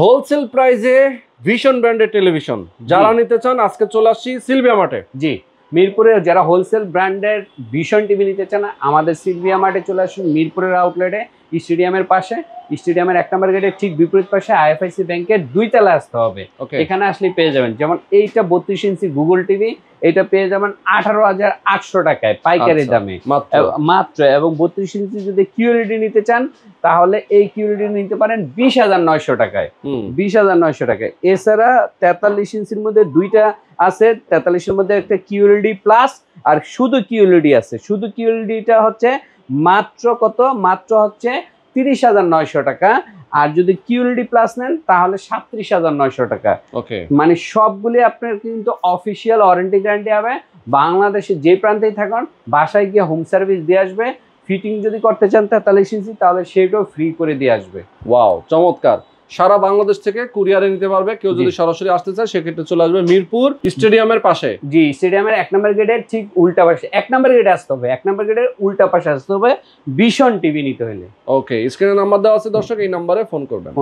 Wholesale প্রাইসে vision ব্র্যান্ডের television যারা নিতে চান আজকে চলে আসছি সিলভিয়া মার্টে। জি, মিরপুরে যারা হোলসেল ব্র্যান্ডের ভিশন টিভি নিতে চান আমাদের সিলভিয়া মার্টে চলে আসুন। মিরপুরের আউটলেটে স্টেডিয়ামের পাশে, স্টেডিয়ামের 1 নম্বর গেটের ঠিক বিপরীত পাশে আইএফআইসি ব্যাংকের 2 তলায় আসতে হবে। এখানে আসলে পেয়ে যাবেন যেমন এইটা 32 ইঞ্চি গুগল টিভি, এটা পেয়ে যাবেন 18,800 টাকায় পাইকারি দামে মাত্র। এবং 32 ইঞ্চি যদি কিউএলইডি নিতে চান তাহলে এই কিউএলইডি নিতে পারেন 20,900 টাকায়, 20,900 টাকায়। এছাড়া 43 ইঞ্চির মধ্যে 2টা আছে, 43 এর মধ্যে একটা কিউএলইডি প্লাস আর শুধু কিউএলইডি আছে। শুধু কিউএলইডিটা হচ্ছে মাত্র কত, মাত্র হচ্ছে 30,900 টাকা। আর যদি কিউএলইডি প্লাস নেন তাহলে 37,900 টাকা। মানে সবগুলি আপনার কিন্তু অফিসিয়াল ওয়ারেন্টি গ্যারান্টি হবে। বাংলাদেশে যে প্রান্তেই থাকুন বাসায় গিয়ে হোম সার্ভিস দিয়ে আসবে। ফিটিং যদি করতে চান 43 ইঞ্চি তাহলে সেটাও ফ্রি করে দিয়ে আসবে। ওয়াও, চমৎকার। সারা বাংলাদেশ থেকে কুরিয়ারে নিতে পারবে। কেউ যদি সরাসরি আসতে চায় সেক্ষেত্রে চলে আসবে মিরপুর স্টেডিয়ামের পাশে। জি, স্টেডিয়ামের 1 নম্বর গেটের ঠিক উল্টা পাশে, 1 নম্বর গেটে আসতে হবে, 1 নম্বর গেটের উল্টা পাশে আসতে হবে ভিশন টিভি নিতে হলে। ওকে, স্ক্রিনে নাম্বার দেওয়া আছে দর্শক, এই নাম্বারে ফোন করবেন।